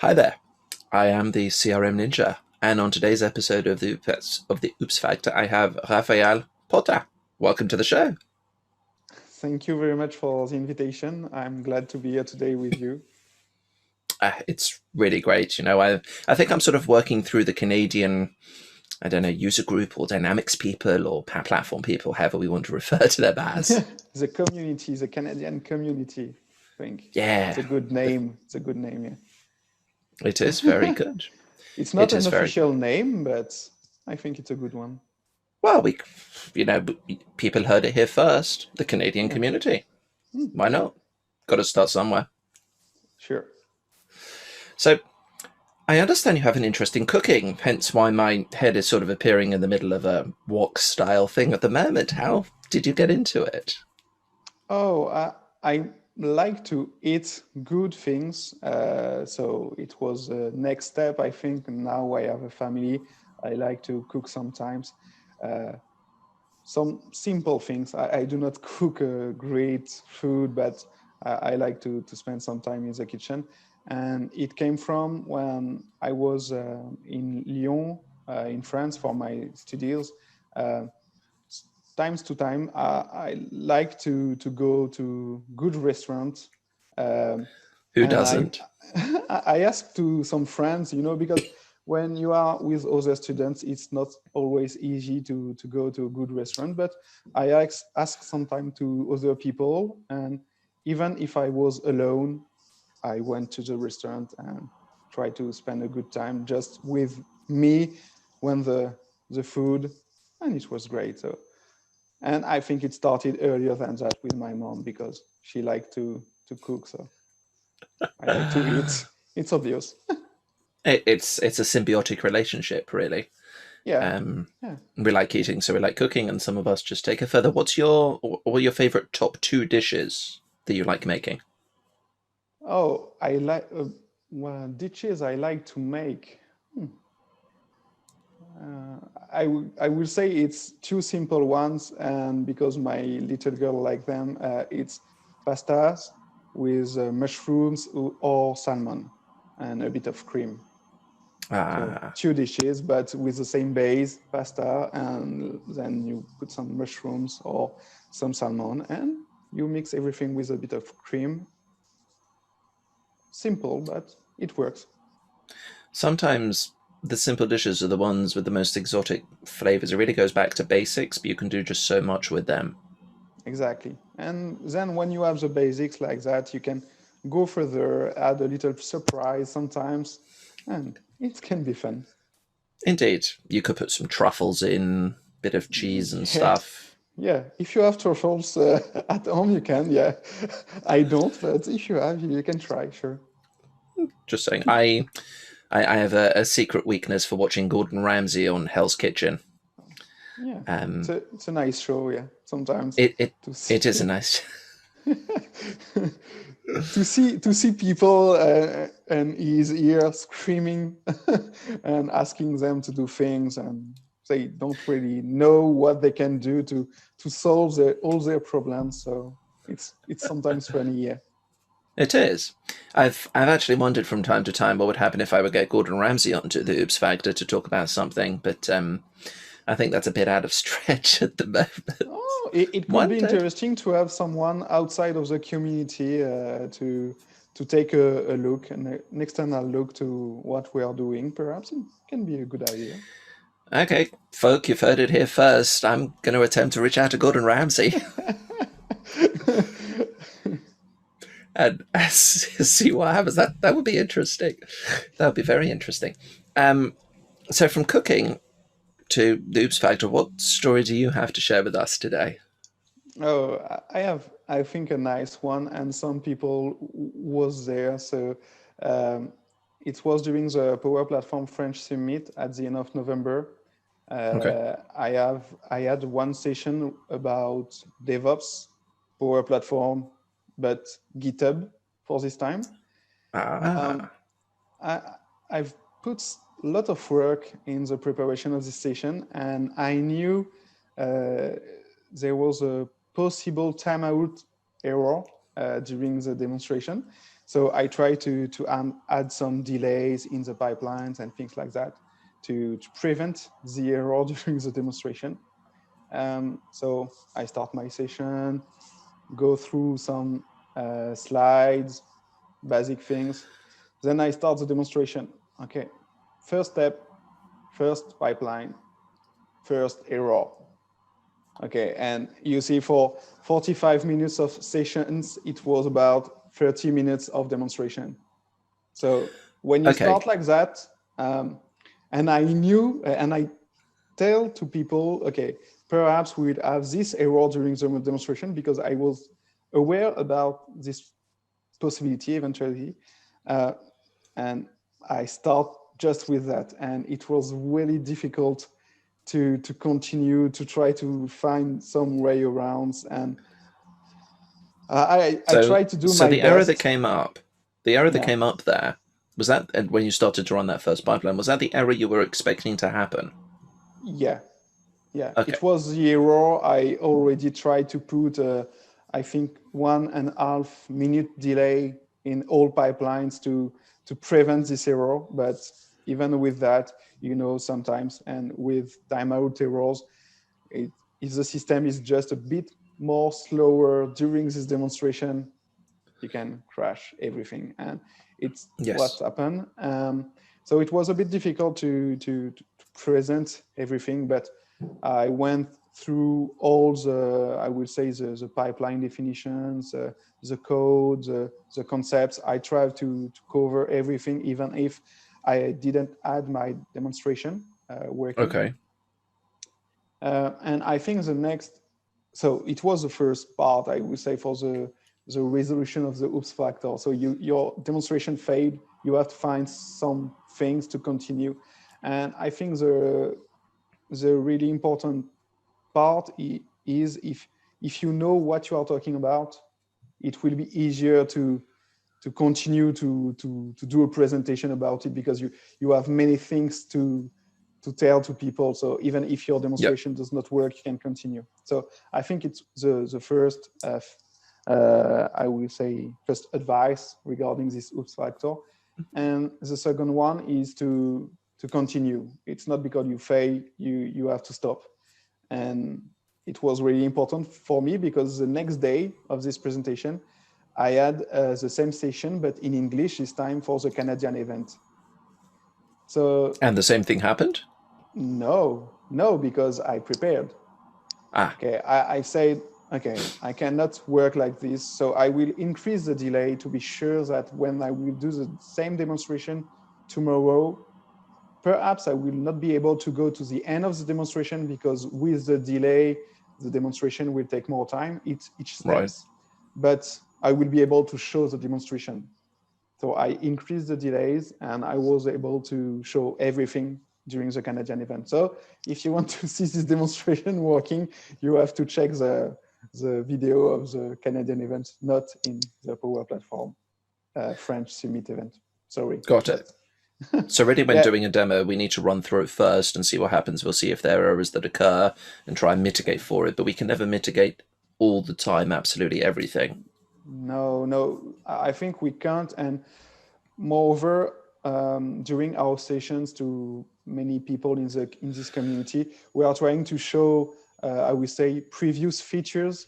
Hi there, I am the CRM Ninja, and on today's episode of the Oops Factor, I have Raphael Pothin. Welcome to the show. Thank you very much for the invitation. I'm glad to be here today with you. It's really great. I think I'm sort of working through the Canadian, I don't know, user group or dynamics people or platform people, however we want to refer to them as. The community, the Canadian community, I think. It's Yeah, a good the, name. It's a good name, it is very yeah. good. It's not It an is very good. official name, but I think it's a good one. Well, people heard it here first. The Canadian Yeah. community. Why Yeah, not? Got to start somewhere. sure. So I understand you have an interest in cooking, hence why my head is sort of appearing in the middle of a wok style thing at the moment. How did you get into it? Oh, I like to eat good things. So it was a next step, I think. Now I have a family. I like to cook sometimes. Uh, some simple things. I do not cook great food, but I like to spend some time in the kitchen. And it came from when I was in Lyon, in France, for my studies. Uh, Times to time, I like to go to good restaurants, um, Who and I doesn't? I asked to some friends, because when you are with other students, it's not always easy to go to a good restaurant. But I ask sometime to other people, and even if I was alone, I went to the restaurant and tried to spend a good time just with me when the food, and it was great. So, and I think it started earlier than that with my mom because she liked to cook. So I like to eat. It's obvious. It's a symbiotic relationship, really. Yeah. Um, Yeah. we like eating, so we like cooking, and some of us just take it further. What are your favorite top two dishes that you like making? Oh, I like well, dishes I like to make. Hmm. I will say it's two simple ones, and because my little girl like them, it's pastas with mushrooms or salmon and a bit of cream. So Ah, two dishes, but with the same base, pasta, and then you put some mushrooms or some salmon, and you mix everything with a bit of cream. Simple, but it works. sometimes the simple dishes are the ones with the most exotic flavors. It really goes back to basics, but you can do just so much with them. Exactly. And then when you have the basics like that, you can go further, add a little surprise sometimes, and it can be fun. Indeed, you could put some truffles in, bit of cheese and Yeah. stuff. Yeah, if you have truffles at home, you can. Yeah, I don't, but if you have, you can try. Sure. Just saying, I have a secret weakness for watching Gordon Ramsay on Hell's Kitchen. Yeah, Um, it's a nice show. Yeah, sometimes it it to see it is a nice. to see people and his ear screaming and asking them to do things, and they don't really know what they can do to solve all their problems. So it's sometimes funny. Yeah. It is. I've actually wondered from time to time what would happen if I would get Gordon Ramsay onto the Oops Factor to talk about something, but I think that's a bit out of stretch at the moment. Oh, it could One be day. interesting to have someone outside of the community to take a look and an external look to what we are doing. Perhaps it can be a good idea. Okay, folk, you've heard it here first. I'm going to attempt to reach out to Gordon Ramsay and see what happens. That would be interesting. That would be very interesting. Um, so from cooking to the Oops Factor, what story do you have to share with us today? Oh, I have, I think, a nice one, and some people was there. So um, it was during the Power Platform French Summit at the end of November. Okay. I had one session about DevOps, Power Platform, but GitHub for this time. Um, Ah, I, I've put a lot of work in the preparation of this session, and I knew uh, there was a possible timeout error during the demonstration. So I try to add some delays in the pipelines and things like that to prevent the error during the demonstration. So I start my session, go through some slides, basic things. Then I start the demonstration. Okay, first step, first pipeline, first error. Okay, and you see for 45 minutes of sessions, it was about 30 minutes of demonstration. So when you Okay. start like that, and I knew, and I tell to people, okay, perhaps we would have this error during the demonstration because I was aware about this possibility eventually. Uh, and I start just with that. And it was really difficult to continue to try to find some way around. And I So tried to do so my the error that best. came up, the error that Yeah. came up there, was that and when you started to run that first pipeline, was that the error you were expecting to happen? Yeah. Yeah, Okay. it was the error. I already tried to put, I think, 1.5 minute delay in all pipelines to prevent this error. But even with that, sometimes, and with timeout errors, if the system is just a bit more slower during this demonstration, you can crash everything, and it's what Yes. happened. So it was a bit difficult to present everything, but I went through all the, I would say, the pipeline definitions, the code, the concepts. I tried to cover everything, even if I didn't add my demonstration working. Okay. And I think the next, so it was the first part, I would say, for the resolution of the oops factor. So your demonstration failed, you have to find some things to continue. And I think the really important part is if you know what you are talking about, it will be easier to continue to do a presentation about it, because you have many things to tell to people. So even if your Yep. demonstration does not work, you can continue. So I think it's the first, I will say, first advice regarding this oops factor. And the second one is to continue. It's not because you fail, you have to stop. And it was really important for me because the next day of this presentation, I had the same session, but in English this time for the Canadian event. So And the same thing happened? no, because I prepared. Ah, Okay, I said, okay, I cannot work like this, so I will increase the delay to be sure that when I will do the same demonstration tomorrow, perhaps I will not be able to go to the end of the demonstration, because with the delay, the demonstration will take more time, each right. steps, but I will be able to show the demonstration. So I increased the delays and I was able to show everything during the Canadian event. So if you want to see this demonstration working, you have to check the video of the Canadian event, not in the Power Platform French Summit event. Sorry, Got it. but So really when yeah, doing a demo, we need to run through it first and see what happens. We'll see if there are errors that occur and try and mitigate for it, but we can never mitigate all the time absolutely everything. no, I think we can't. And moreover, during our sessions to many people in this community, we are trying to show, I would say, previous features.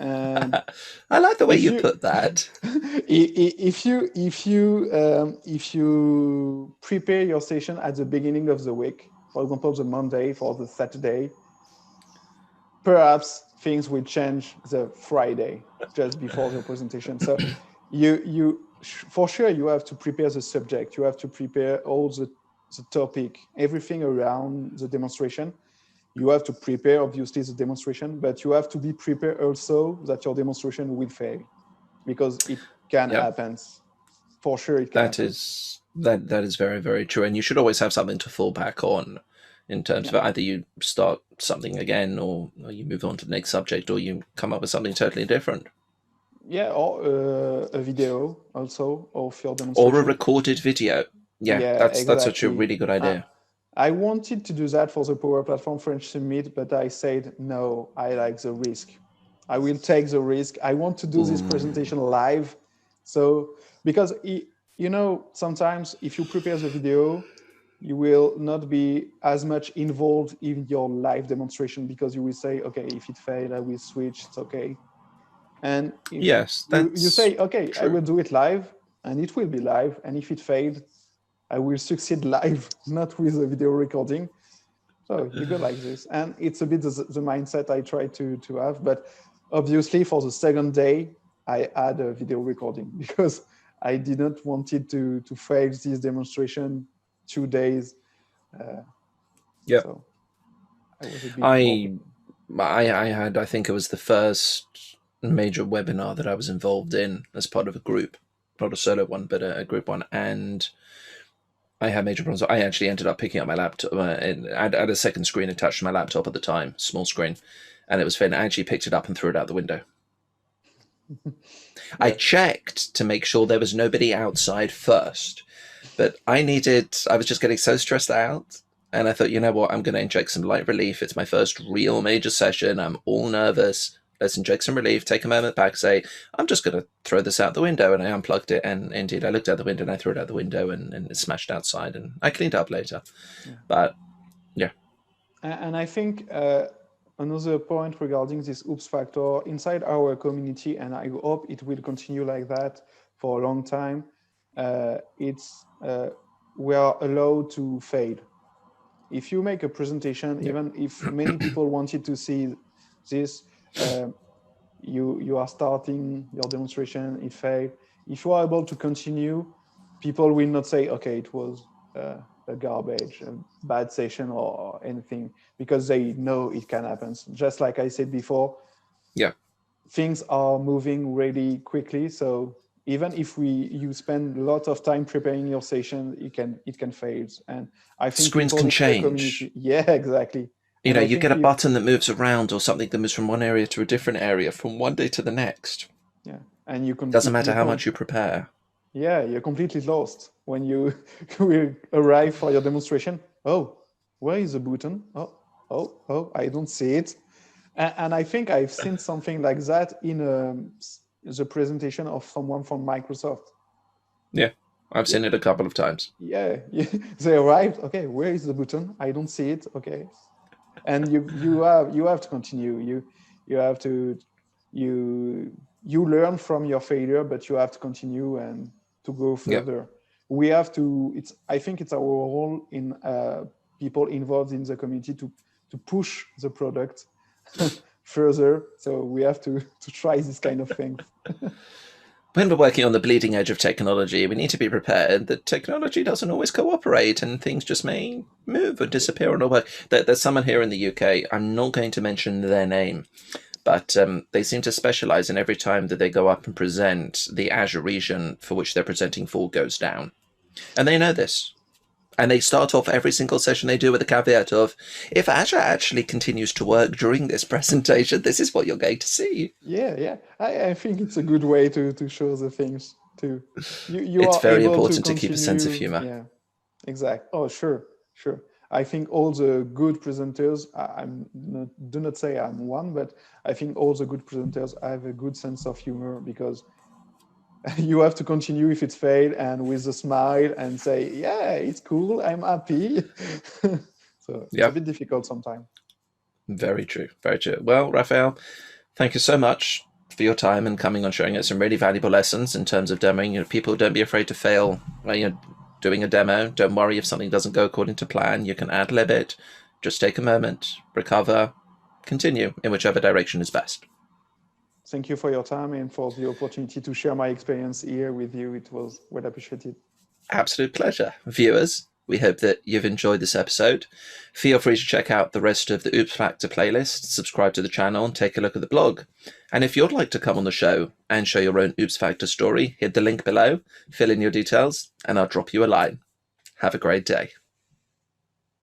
And I like the way if you you put that. if you prepare your session at the beginning of the week, for example, the Monday for the Saturday, perhaps things will change the Friday just before the presentation. So you for sure you have to prepare the subject, you have to prepare all the topic, everything around the demonstration. You have to prepare obviously the demonstration, but you have to be prepared also that your demonstration will fail, because it can Yep. happen. For sure it can That happen. is that is very, very true. And you should always have something to fall back on in terms Yeah, of either you start something again or you move on to the next subject or you come up with something totally different. yeah, or a video also of your Or a demonstration. recorded video. Yeah, Yeah, that's such a exactly. really good Uh, idea. I wanted to do that for the Power Platform French Summit, but I said, no, I like the risk. I will take the risk. I want to do this Ooh. presentation live, So because sometimes if you prepare the video, you will not be as much involved in your live demonstration because you will say, okay, if it failed, I will switch. It's okay. And if Yes, you that's say, okay, I true. will do it live, and it will be live, and if it failed, I will succeed live, not with a video recording. So you go like this, and it's a bit the mindset I try to have. But obviously, for the second day, I add a video recording because I didn't want it to fail this demonstration 2 days. Uh, Yep. so I was a bit more I prepared. I had, I think it was the first major webinar that I was involved in as part of a group, not a solo one, but a group one, and I had major problems. I actually ended up picking up my laptop. I had a second screen attached to my laptop at the time, small screen, and it was failing. I actually picked it up and threw it out the window. I Yeah, checked to make sure there was nobody outside first, but I was just getting so stressed out. And I thought, you know what, I'm going to inject some light relief. It's my first real major session. I'm all nervous. Let's inject some relief, take a moment back, say, I'm just going to throw this out the window. And I unplugged it. And indeed, I looked out the window and I threw it out the window and it smashed outside. And I cleaned up later. yeah. But yeah, And I think another point regarding this oops factor inside our community, and I hope it will continue like that for a long time. It's we are allowed to fail. If you make a presentation, yeah, even if many people wanted to see this, uh, you are starting your demonstration, it failed. If you are able to continue, people will not say, okay, it was a garbage, a bad session or anything, because they know it can happen. Just like I said before, yeah. things are moving really quickly. So even if you spend a lot of time preparing your session, it can fail. And I think Screens people can in the change. community, yeah, exactly. You And know, I you think get a button that moves around or something that moves from one area to a different area from one day to the next. yeah, and Doesn't matter how much you prepare. yeah, you're completely lost when you will arrive for your demonstration. Oh, where is the button? Oh, I don't see it. And I think I've seen something like that in the presentation of someone from Microsoft. Yeah, I've Yeah, seen it a couple of times. yeah, they arrived. Okay, where is the button? I don't see it. Okay, and you have to continue. You have to you you learn from your failure, but you have to continue and to go Yep. further. We have to. It's I think it's our role in people involved in the community to push the product further. So we have to try this kind of things. When we're working on the bleeding edge of technology, we need to be prepared that technology doesn't always cooperate and things just may move or disappear or not work. There's someone here in the UK, I'm not going to mention their name, but they seem to specialize in every time that they go up and present, the Azure region for which they're presenting for goes down. And they know this. And they start off every single session they do with a caveat of, if Azure actually continues to work during this presentation, this is what you're going to see. Yeah. I think it's a good way to show the things too. You It's are very able to important to keep a sense of continue. humor. Yeah, exactly. Oh, sure. I think all the good presenters, I'm not, do not say I'm one, but I think all the good presenters have a good sense of humor because you have to continue if it's failed and with a smile and say, yeah, it's cool, I'm happy. So it's a Yeah, bit difficult sometimes. very true. Very true. Well, Raphael, thank you so much for your time and coming on, showing us some really valuable lessons in terms of demoing. You know, people, don't be afraid to fail when you're doing a demo. Don't worry if something doesn't go according to plan. You can ad lib it. Just take a moment, recover, continue in whichever direction is best. Thank you for your time and for the opportunity to share my experience here with you. It was well appreciated. Absolute pleasure. Viewers, we hope that you've enjoyed this episode. Feel free to check out the rest of the Oops Factor playlist, subscribe to the channel, and take a look at the blog. And if you'd like to come on the show and share your own Oops Factor story, hit the link below, fill in your details, and I'll drop you a line. Have a great day.